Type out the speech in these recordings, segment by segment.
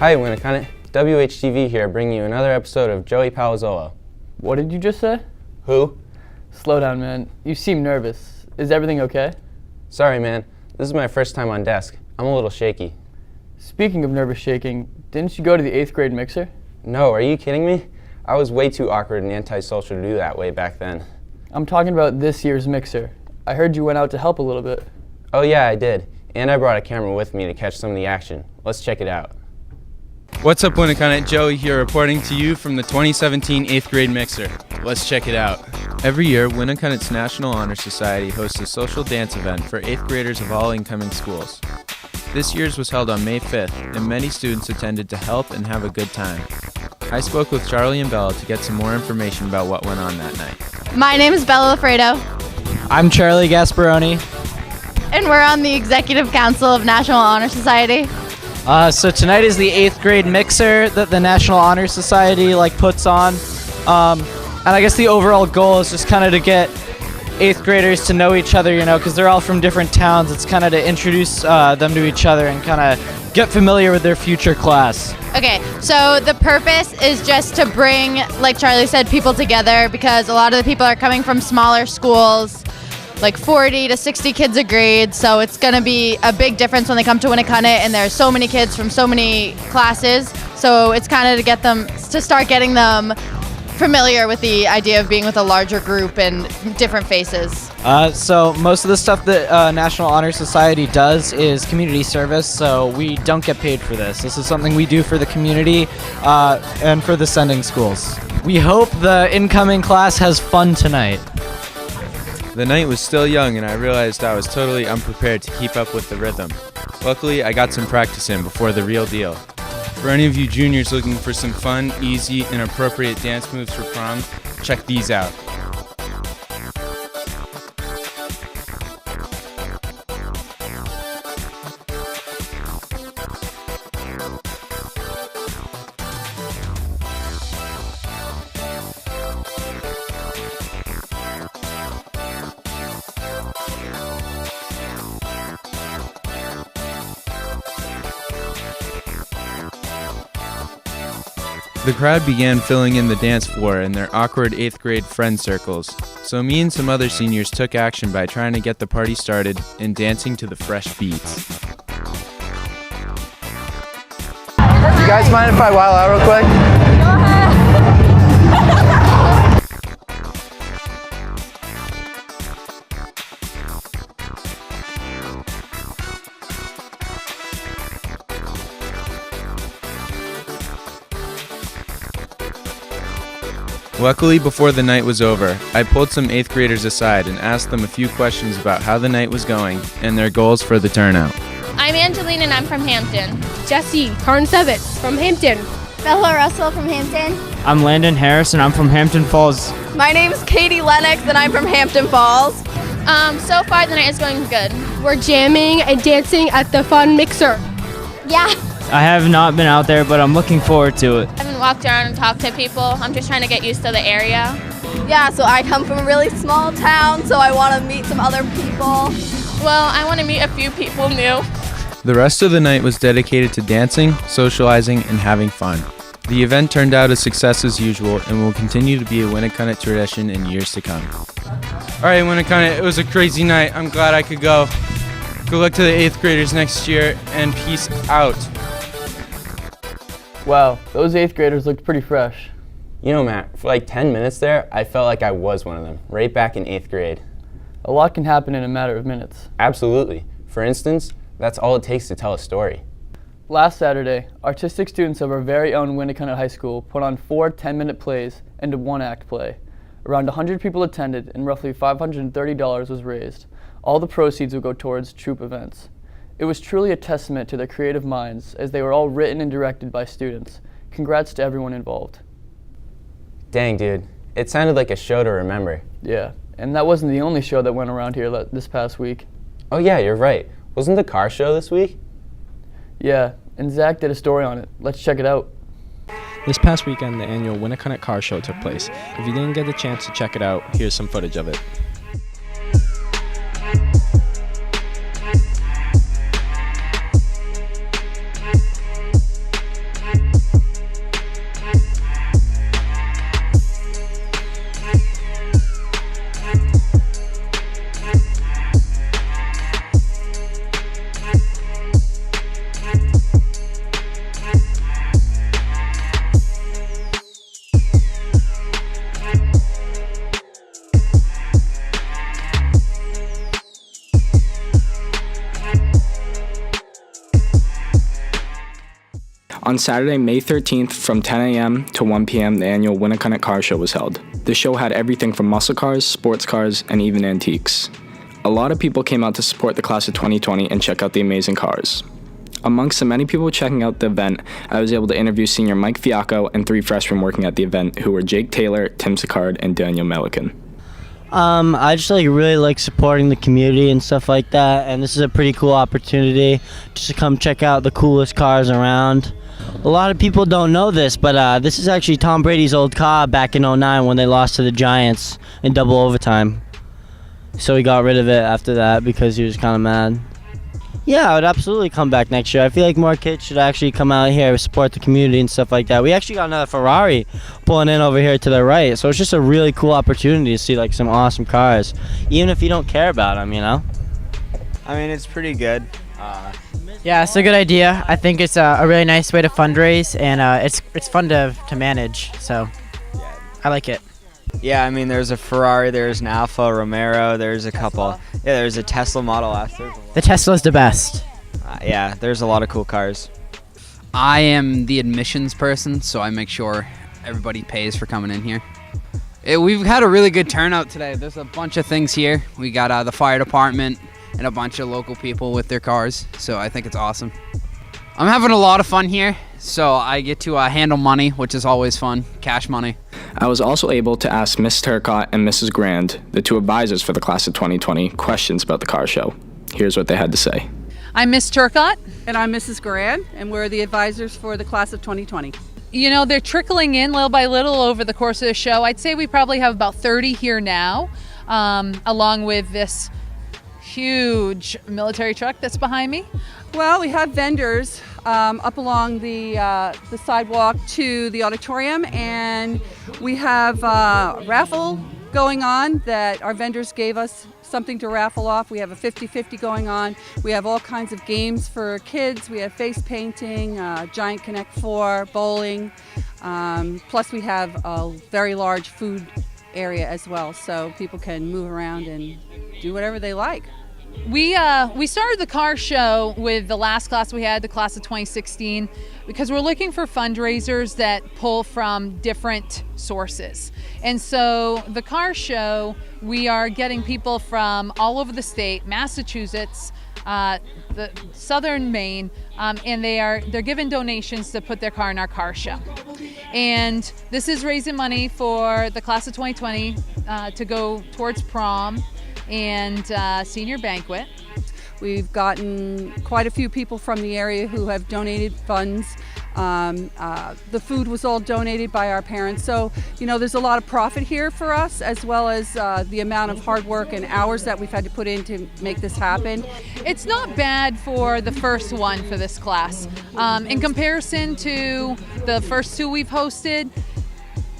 Hi, Winnacunnet. WHTV here, bringing you another episode of Joey Palazzolo. What did you just say? Who? Slow down, man. You seem nervous. Is everything okay? Sorry, man. This is my first time on desk. I'm a little shaky. Speaking of nervous shaking, didn't you go to the 8th grade mixer? No, are you kidding me? I was way too awkward and antisocial to do that way back then. I'm talking about this year's mixer. I heard you went out to help a little bit. Oh yeah, I did. And I brought a camera with me to catch some of the action. Let's check it out. What's up, Winnacunnet? Joey here reporting to you from the 2017 8th grade mixer. Let's check it out. Every year, Winnacunnet's National Honor Society hosts a social dance event for 8th graders of all incoming schools. This year's was held on May 5th, and many students attended to help and have a good time. I spoke with Charlie and Bella to get some more information about what went on that night. My name is Bella Alfredo, I'm Charlie Gasparoni. and we're on the Executive Council of National Honor Society. So tonight is the 8th grade mixer that the National Honor Society puts on. And I guess the overall goal is just kind of to get 8th graders to know each other, because they're all from different towns. It's kind of to introduce them to each other and kind of get familiar with their future class. Okay, so the purpose is just to bring, like Charlie said, people together because a lot of the people are coming from smaller schools, like 40 to 60 kids a grade, so it's going to be a big difference when they come to Winnacunnet, and there's so many kids from so many classes, so it's kind of to get them, to start getting them familiar with the idea of being with a larger group and different faces. So most of the stuff that National Honor Society does is community service, so we don't get paid for this. This is something we do for the community and for the sending schools. We hope the incoming class has fun tonight. The night was still young, and I realized I was totally unprepared to keep up with the rhythm. Luckily, I got some practice in before the real deal. For any of you juniors looking for some fun, easy, and appropriate dance moves for prom, check these out. The crowd began filling in the dance floor in their awkward 8th grade friend circles, so me and some other seniors took action by trying to get the party started and dancing to the fresh beats. You guys mind if I while out real quick? Luckily, before the night was over, I pulled some 8th graders aside and asked them a few questions about how the night was going and their goals for the turnout. I'm Angeline and I'm from Hampton. Jesse Karnsevitz from Hampton. Bella Russell from Hampton. I'm Landon Harris and I'm from Hampton Falls. My name's Katie Lennox and I'm from Hampton Falls. So far the night is going good. We're jamming and dancing at the fun mixer. Yeah. I have not been out there, but I'm looking forward to it. I haven't walked around and talked to people. I'm just trying to get used to the area. Yeah, so I come from a really small town, so I want to meet some other people. Well, I want to meet a few people new. The rest of the night was dedicated to dancing, socializing, and having fun. The event turned out a success as usual and will continue to be a Winnacunnet tradition in years to come. Alright, Winnacunnet, it was a crazy night. I'm glad I could go. Good luck to the 8th graders next year, and peace out. Wow, those 8th graders looked pretty fresh. You know, Matt, for like 10 minutes there, I felt like I was one of them, right back in 8th grade. A lot can happen in a matter of minutes. Absolutely. For instance, that's all it takes to tell a story. Last Saturday, artistic students of our very own Winnacunnet High School put on 4 10-minute plays and a 1-act play. Around 100 people attended and roughly $530 was raised. All the proceeds will go towards troop events. It was truly a testament to their creative minds as they were all written and directed by students. Congrats to everyone involved. Dang, dude. It sounded like a show to remember. Yeah, and that wasn't the only show that went around here this past week. Oh yeah, you're right. Wasn't the car show this week? Yeah, and Zach did a story on it. Let's check it out. This past weekend, the annual Winnacunnet Car Show took place. If you didn't get the chance to check it out, here's some footage of it. On Saturday, May 13th, from 10 a.m. to 1 p.m., the annual Winnacunnet Car Show was held. The show had everything from muscle cars, sports cars, and even antiques. A lot of people came out to support the class of 2020 and check out the amazing cars. Amongst the many people checking out the event, I was able to interview senior Mike Fiacco and 3 freshmen working at the event, who were Jake Taylor, Tim Sicard, and Daniel Melican. I just really like supporting the community and stuff like that, and this is a pretty cool opportunity just to come check out the coolest cars around. A lot of people don't know this, but this is actually Tom Brady's old car back in '09 when they lost to the Giants in double overtime. So he got rid of it after that because he was kind of mad. Yeah, I would absolutely come back next year. I feel like more kids should actually come out here, support the community and stuff like that. We actually got another Ferrari pulling in over here to the right, so it's just a really cool opportunity to see like some awesome cars, even if you don't care about them, you know? I mean, it's pretty good. Yeah, it's a good idea. I think it's a really nice way to fundraise, and it's fun to manage, so I like it. Yeah, I mean, there's a Ferrari, there's an Alfa Romeo, there's a couple. Yeah, there's a Tesla Model S. The Tesla's the best. Yeah, there's a lot of cool cars. I am the admissions person, so I make sure everybody pays for coming in here. We've had a really good turnout today. There's a bunch of things here. We got the fire department and a bunch of local people with their cars, so I think it's awesome. I'm having a lot of fun here, so I get to handle money, which is always fun, cash money. I was also able to ask Miss Turcott and Mrs. Grand, the 2 advisors for the class of 2020, questions about the car show. Here's what they had to say. I'm Miss Turcott. And I'm Mrs. Grand, and we're the advisors for the class of 2020. You know, they're trickling in little by little over the course of the show. I'd say we probably have about 30 here now, along with this huge military truck that's behind me. Well, we have vendors up along the sidewalk to the auditorium, and we have a raffle going on that our vendors gave us something to raffle off. We have a 50-50 going on. We have all kinds of games for kids. We have face painting, Giant Connect 4, bowling, plus we have a very large food area as well, so people can move around and do whatever they like. We started the car show with the last class we had, the class of 2016, because we're looking for fundraisers that pull from different sources. And so the car show, we are getting people from all over the state, Massachusetts, the southern Maine, and they're given donations to put their car in our car show. And this is raising money for the class of 2020 to go towards prom and senior banquet. We've gotten quite a few people from the area who have donated funds. The food was all donated by our parents. So, you know, there's a lot of profit here for us, as well as the amount of hard work and hours that we've had to put in to make this happen. It's not bad for the first one for this class. In comparison to the first 2 we've hosted,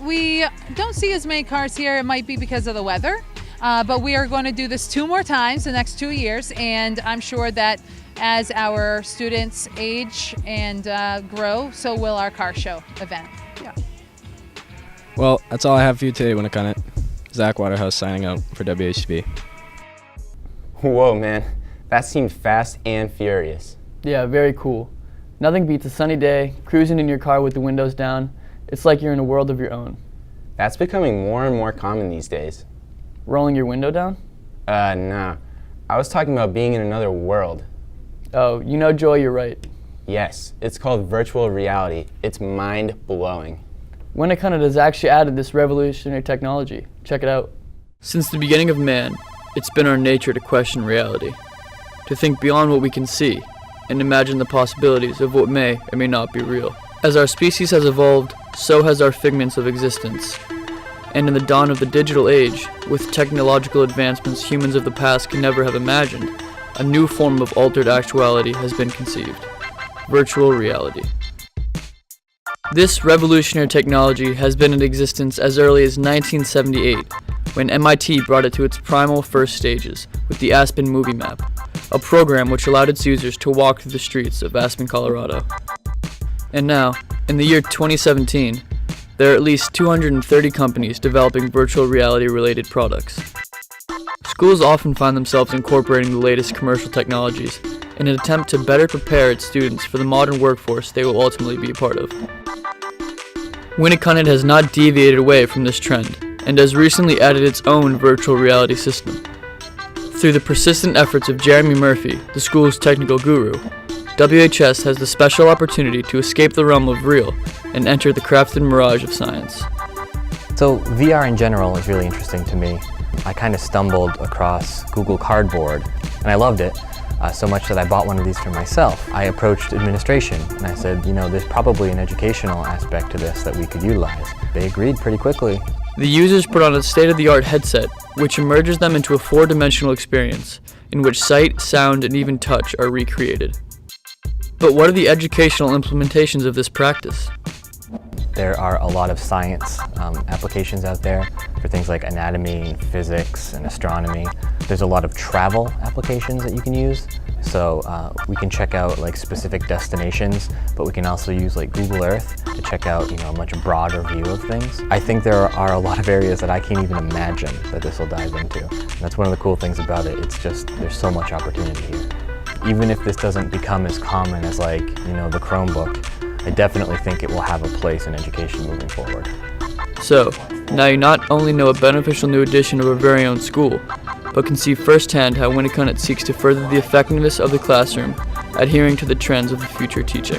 we don't see as many cars here. It might be because of the weather. But we are going to do this 2 more times the next 2 years, and I'm sure that as our students age and grow, so will our car show event. Yeah. Well, that's all I have for you today, Winnacunnet. Zach Waterhouse signing out for WHTV. Whoa, man. That seemed fast and furious. Yeah, very cool. Nothing beats a sunny day, cruising in your car with the windows down. It's like you're in a world of your own. That's becoming more and more common these days. Rolling your window down? Nah. I was talking about being in another world. Oh, you know, Joy, you're right. Yes, it's called virtual reality. It's mind-blowing. Winnacunnet has actually added this revolutionary technology. Check it out. Since the beginning of man, it's been our nature to question reality, to think beyond what we can see, and imagine the possibilities of what may or may not be real. As our species has evolved, so has our figments of existence. And in the dawn of the digital age, with technological advancements humans of the past can never have imagined, a new form of altered actuality has been conceived: virtual reality. This revolutionary technology has been in existence as early as 1978, when MIT brought it to its primal first stages with the Aspen Movie Map, a program which allowed its users to walk through the streets of Aspen, Colorado. And now, in the year 2017, there are at least 230 companies developing virtual reality-related products. Schools often find themselves incorporating the latest commercial technologies in an attempt to better prepare its students for the modern workforce they will ultimately be a part of. Winnacunnet has not deviated away from this trend and has recently added its own virtual reality system. Through the persistent efforts of Jeremy Murphy, the school's technical guru, WHS has the special opportunity to escape the realm of real and enter the crafted mirage of science. So VR in general is really interesting to me. I kind of stumbled across Google Cardboard and I loved it so much that I bought one of these for myself. I approached administration and I said, there's probably an educational aspect to this that we could utilize. They agreed pretty quickly. The users put on a state-of-the-art headset, which immerses them into a four-dimensional experience in which sight, sound, and even touch are recreated. But what are the educational implementations of this practice? There are a lot of science applications out there for things like anatomy, physics, and astronomy. There's a lot of travel applications that you can use. So we can check out like specific destinations, but we can also use like Google Earth to check out a much broader view of things. I think there are a lot of areas that I can't even imagine that this will dive into. And that's one of the cool things about it. It's just there's so much opportunity here. Even if this doesn't become as common as like the Chromebook, I definitely think it will have a place in education moving forward. So, now you not only know a beneficial new addition of our very own school, but can see firsthand how Winnacunnet seeks to further the effectiveness of the classroom, adhering to the trends of the future teaching.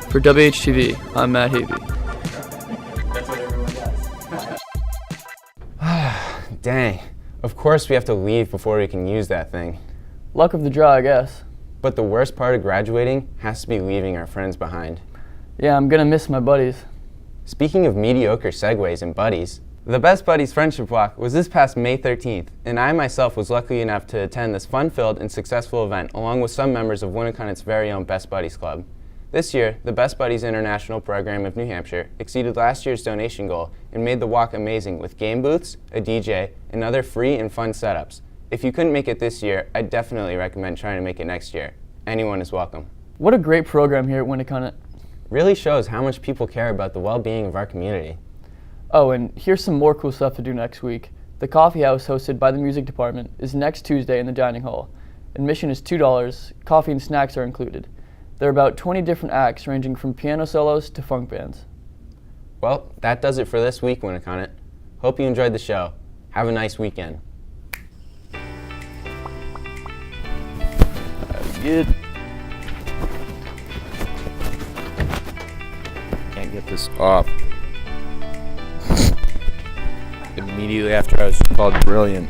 For WHTV, I'm Matt Havey. Dang. Of course we have to leave before we can use that thing. Luck of the draw, I guess. But the worst part of graduating has to be leaving our friends behind. Yeah, I'm gonna miss my buddies. Speaking of mediocre segues and buddies, the Best Buddies Friendship Walk was this past May 13th, and I myself was lucky enough to attend this fun-filled and successful event along with some members of Winnacunnet's very own Best Buddies Club. This year, the Best Buddies International Program of New Hampshire exceeded last year's donation goal and made the walk amazing with game booths, a DJ, and other free and fun setups. If you couldn't make it this year, I'd definitely recommend trying to make it next year. Anyone is welcome. What a great program here at Winnacunnet. Really shows how much people care about the well-being of our community. Oh, and here's some more cool stuff to do next week. The coffee house hosted by the music department is next Tuesday in the dining hall. Admission is $2, coffee and snacks are included. There are about 20 different acts ranging from piano solos to funk bands. Well, that does it for this week, Winnacunnet. Hope you enjoyed the show. Have a nice weekend. Good. Can't get this off. Immediately after I was called brilliant.